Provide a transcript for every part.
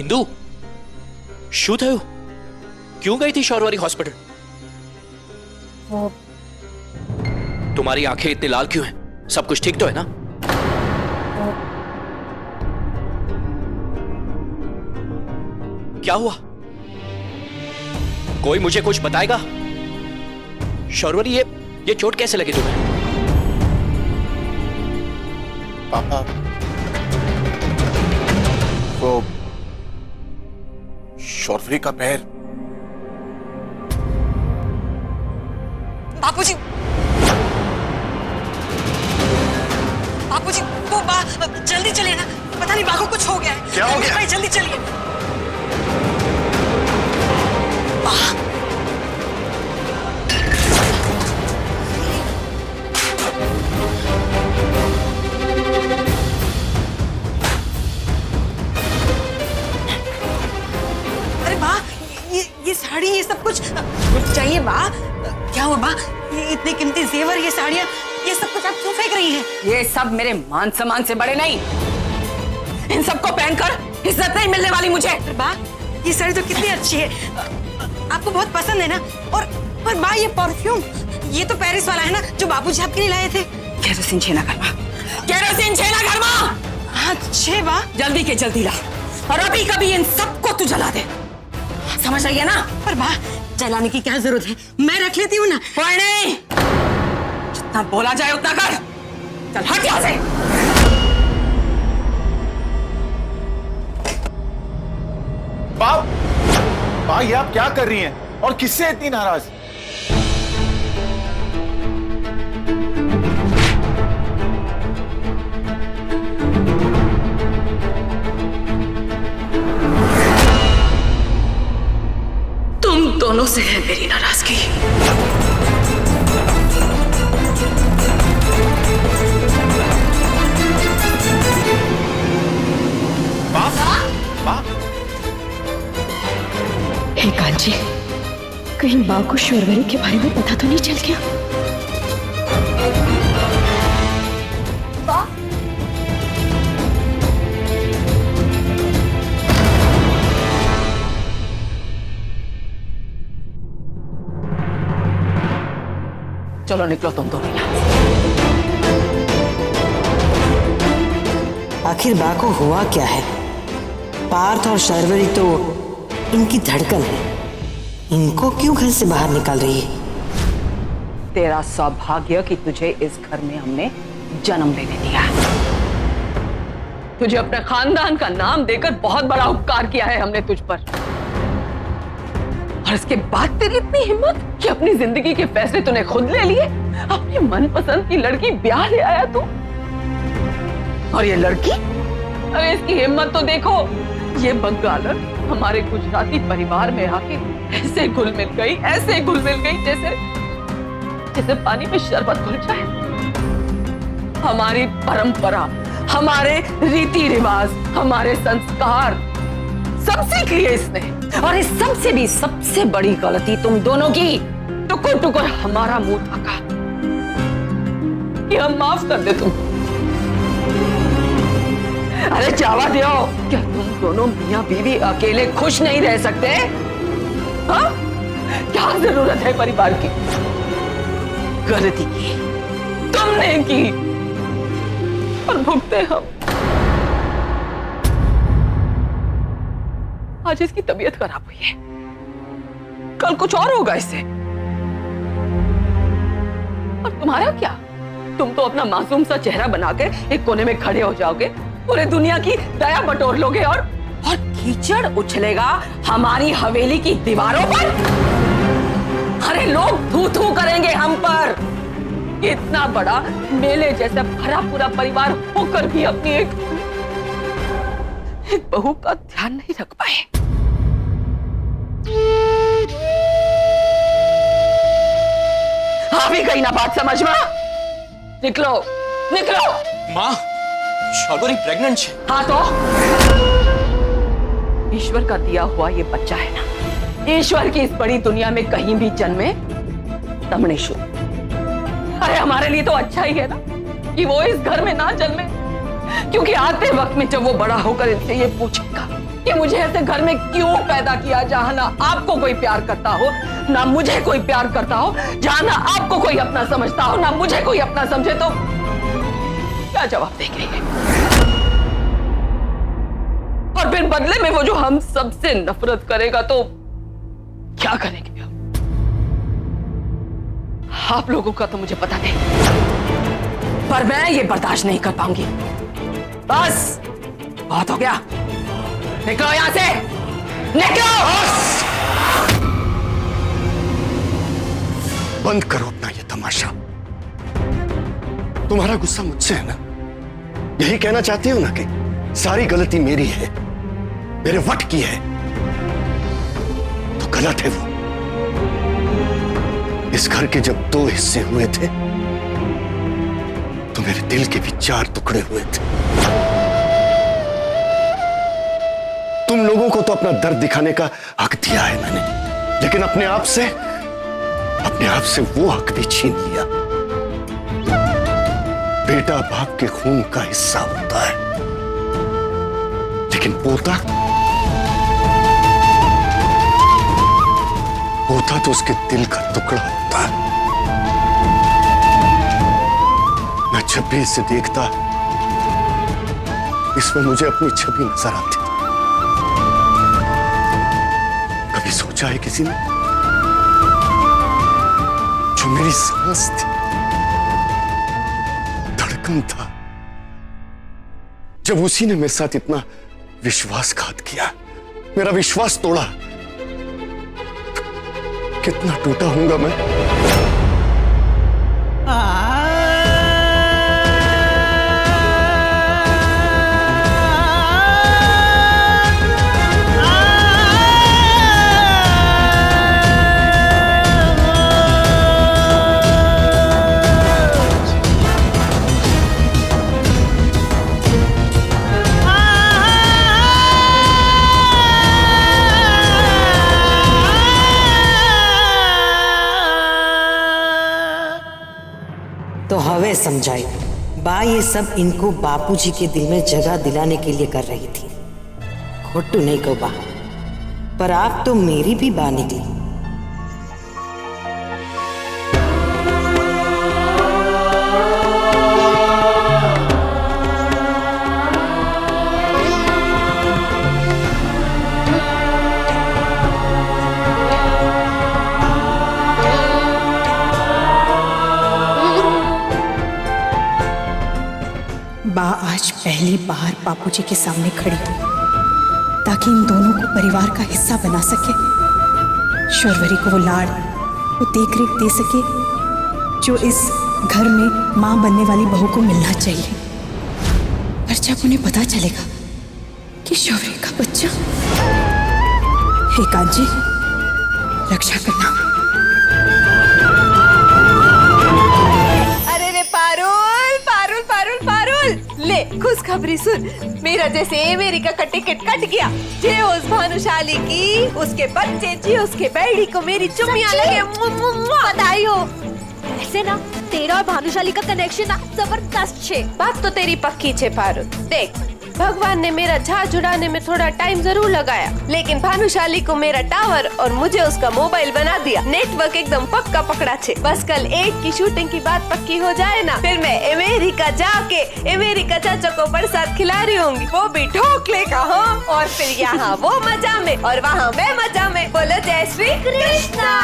इंदु शू थयो? क्यों गई थी शौरवरी हॉस्पिटल? वो तुम्हारी आंखें इतनी लाल क्यों हैं? सब कुछ ठीक तो है ना? क्या हुआ? कोई मुझे कुछ बताएगा? शौरवरी ये चोट कैसे लगी तुम्हें? पापा, वो शौरवरी का पैर। बापूजी, बापूजी, वो जल्दी चलिए ना, पता नहीं बा को कुछ हो गया है। क्या हो गया? भाई जल्दी चलिए। बा, अरे बा, ये साड़ी, ये सब कुछ चाहिए बा। क्या हुआ बा? ये इतने कीमती जेवर, ये साड़ियाँ, ये सब कुछ आप क्यों फेंक रही हैं? ये सब मेरे मान सम्मान से बड़े नहीं। इन सबको पहनकर इज्जत नहीं मिलने वाली मुझे। बा, ये साड़ी तो कितनी अच्छी है, आपको बहुत पसंद है ना? और बा, ये परफ्यूम, ये तो पेरिस वाला है ना जो बाबूजी आपके लिए लाए थे? केरोसिन छेना घर में, केरोसिन छेना घर में। अच्छे बा, जल्दी के जल्दी ला और अभी कभी इन सबको तू जला दे, समझ आई है ना? पर बा, जलाने की क्या जरूरत है, मैं रख लेती हूँ ना। कोई नहीं, जितना बोला जाए उतना कर। चल हट यहाँ से। बाप, बा, ये आप क्या कर रही हैं और किससे इतनी नाराज? तुम दोनों से है मेरी नाराजगी। हे कांची, कहीं माँ को शौरवरी के बारे में पता तो नहीं चल गया? चलो निकलो तुम दोनों यहाँ। आखिर बा को हुआ क्या है? पार्थ और शौरवरी तो इनकी धड़कन है, इनको क्यों घर से बाहर निकाल रही है? तेरा सौभाग्य कि तुझे इस घर में हमने जन्म लेने दिया। तुझे अपने खानदान का नाम देकर बहुत बड़ा उपकार किया है हमने तुझ पर, और इसके बाद तेरी इतनी हिम्मत कि अपनी जिंदगी के फैसले तूने खुद ले लिए। अपनी मनपसंद की लड़की ब्याह ले आया तू, और ये लड़की, अरे इसकी हिम्मत तो देखो। ये बंगालर हमारे गुजराती परिवार में आके ऐसे घुल मिल गई, ऐसे घुल मिल गई जैसे जैसे पानी में शरबत घुल जाए। हमारी परंपरा, हमारे रीति रिवाज, हमारे संस्कार सब सीख लिए इसने, और इस सबसे भी सबसे बड़ी गलती तुम दोनों की, टुकुर टुकुर हमारा मुंह ढका कि हम माफ कर दे तुम। अरे जावा दो, क्या तुम दोनों मियां बीवी अकेले खुश नहीं रह सकते? हाँ? क्या जरूरत है परिवार की? गलती की तुमने की और भुगते हम। आज इसकी तबीयत खराब हुई है, कल कुछ और होगा इससे। और तुम्हारा क्या? तुम तो अपना मासूम सा चेहरा बनाकर एक कोने में खड़े हो जाओगे, पूरे दुनिया की दया बटोर लोगे, और कीचड़ उछलेगा हमारी हवेली की दीवारों पर। अरे लोग थू थू करेंगे हम पर। इतना बड़ा मेले जैसा भरा पूरा परिवार होकर भी अपनी एक बहू का ध्यान नहीं रख पाए। आ भी गई ना बात समझ में? निकलो निकलो। माँ, शौरवरी प्रेग्नेंट है। हाँ तो ईश्वर का दिया हुआ ये बच्चा है ना, ईश्वर की इस बड़ी दुनिया में कहीं भी जन्मे तब नहीं शुरू। अरे हमारे लिए तो अच्छा ही है ना कि वो इस घर में ना जन्मे, क्योंकि आते वक्त में जब वो बड़ा होकर इनसे ये पूछेगा कि मुझे ऐसे घर में क्यों पैदा किया जहां ना आपको कोई प्यार करता हो, ना मुझे कोई प्यार करता हो, जहां ना आपको कोई अपना समझता हो, ना मुझे कोई अपना समझे, तो क्या जवाब देंगे? और फिर बदले में वो जो हम सबसे नफरत करेगा तो क्या करेंगे? आप लोगों का तो मुझे पता नहीं, पर मैं ये बर्दाश्त नहीं कर पाऊंगी। बस बहुत हो गया, निकलो यहां से, निकलो। बंद करो अपना ये तमाशा। तुम्हारा गुस्सा मुझसे है ना? यही कहना चाहती हो ना कि सारी गलती मेरी है, मेरे वट की है? तो गलत है वो। इस घर के जब 2 हिस्से हुए थे तो मेरे दिल के भी 4 टुकड़े हुए थे। तुम लोगों को तो अपना दर्द दिखाने का हक दिया है मैंने, लेकिन अपने आप से वो हक भी छीन लिया। बेटा बाप के खून का हिस्सा होता है, लेकिन पोता तो उसके दिल का टुकड़ा होता है। मैं जब भी इसे देखता, इसमें मुझे अपनी छवि नजर आती थी। कभी सोचा है किसी ने? जो मेरी सांस थी, धड़कन था, जब उसी ने मेरे साथ इतना विश्वासघात किया, मेरा विश्वास तोड़ा, कितना टूटा हूंगा मैं। तो हवे समझाई बा ये सब इनको बापूजी के दिल में जगह दिलाने के लिए कर रही थी। खोटू नहीं को बा, पर आप तो मेरी भी बा निकली। बा आज पहली बार बापूजी के सामने खड़ी हुई ताकि इन दोनों को परिवार का हिस्सा बना सके, शौर्वरी को वो लाड़, वो देख रेख दे सके जो इस घर में मां बनने वाली बहू को मिलना चाहिए। पर जब उन्हें पता चलेगा कि शौर्वरी का बच्चा, हे कांची, रक्षा करना। अरे रे पारुल, पारुल, पारुल, पारुल, ले खुशखबरी सुन। मेरा जैसे अमेरिका का टिकट कट गया। जे उस भानुशाली की, उसके बच्चे जी, उसके बेड़ी को मेरी चुम्मियां लगे। बधाई हो। ऐसे ना तेरा और भानुशाली का कनेक्शन ना जबरदस्त छे। बात तो तेरी पक्की छे पारुल। देख, भगवान ने मेरा झाज उड़ाने में थोड़ा टाइम जरूर लगाया, लेकिन भानुशाली को मेरा टावर और मुझे उसका मोबाइल बना दिया। नेटवर्क एकदम पक्का पकड़ा छे। बस कल 8 की शूटिंग की बात पक्की हो जाए ना, फिर मैं अमेरिका जाके अमेरिका चाचा को प्रसाद खिला रही होंगी, वो भी ढोकले का। हाँ, और फिर यहाँ वो मजा में और वहाँ मैं मजा में। बोलो जय श्री कृष्णा।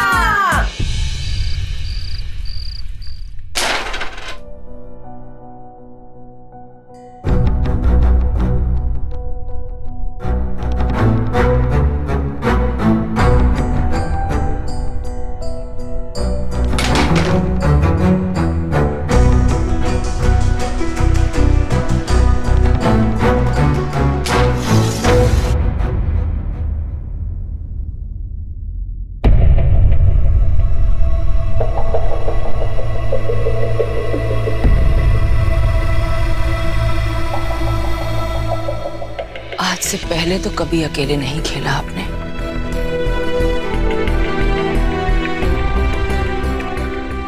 आज से पहले तो कभी अकेले नहीं खेला आपने।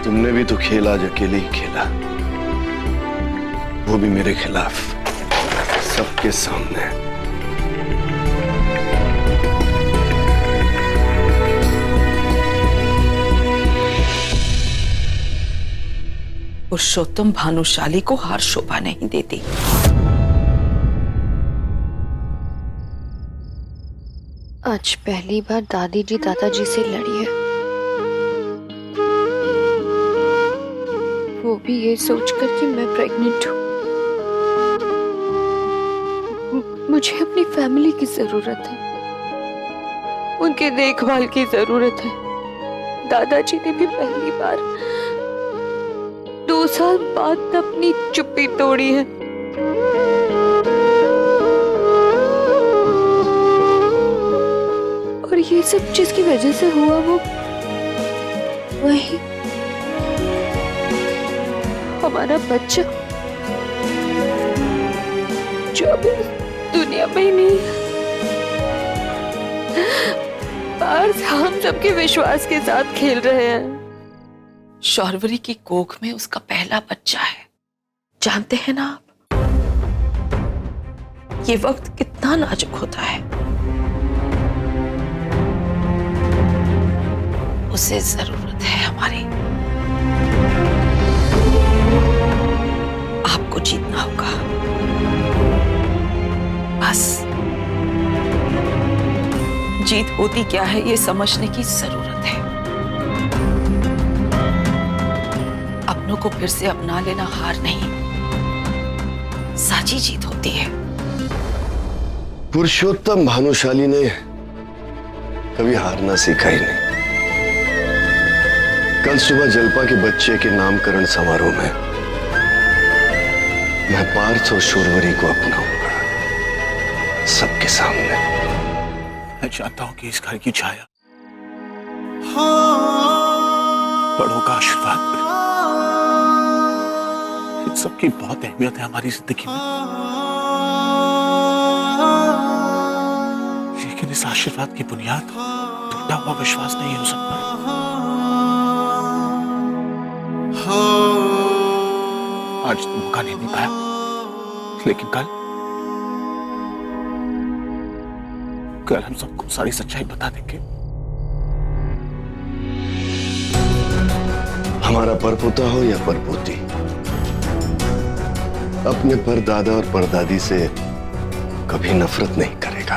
तुमने भी तो खेल आज अकेले ही खेला, वो भी मेरे खिलाफ, सबके सामने। पुरुषोत्तम भानुशाली को हार शोभा नहीं देती। आज पहली बार दादी जी दादाजी से लड़ी है, वो भी ये सोचकर कि मैं प्रेग्नेंट हूँ। मुझे अपनी फैमिली की जरूरत है, उनके देखभाल की जरूरत है। दादाजी ने भी पहली बार 2 साल बाद अपनी चुप्पी तोड़ी है। और ये सब जिसकी वजह से हुआ वो वही हमारा बच्चा जो अभी दुनिया में ही नहीं है। पार्थ हम सबके विश्वास के साथ खेल रहे हैं। शौर्वरी की कोख में उसका पहला बच्चा है। जानते हैं ना आप, ये वक्त कितना नाजुक होता है। उसे जरूरत है हमारी। आपको जीतना होगा बस। जीत होती क्या है ये समझने की जरूरत है। अपनों को फिर से अपना लेना हार नहीं, साची जीत होती है। पुरुषोत्तम भानुशाली ने कभी हारना सीखा ही नहीं। कल सुबह जल्पा के बच्चे के नामकरण समारोह में मैं पार्थ और शौर्वरी को अपनाऊंगा सबके सामने। मैं चाहता हूं कि इस घर की छाया बड़ों का आशीर्वाद मिले। इन सबकी बहुत अहमियत है हमारी जिंदगी में, लेकिन इस आशीर्वाद की बुनियाद टूटा हुआ विश्वास नहीं हो सकता। आज तो मौका नहीं मिल पाया, लेकिन कल हम सबको सारी सच्चाई बता देंगे। हमारा परपोता हो या परपोती, अपने परदादा और परदादी से कभी नफरत नहीं करेगा।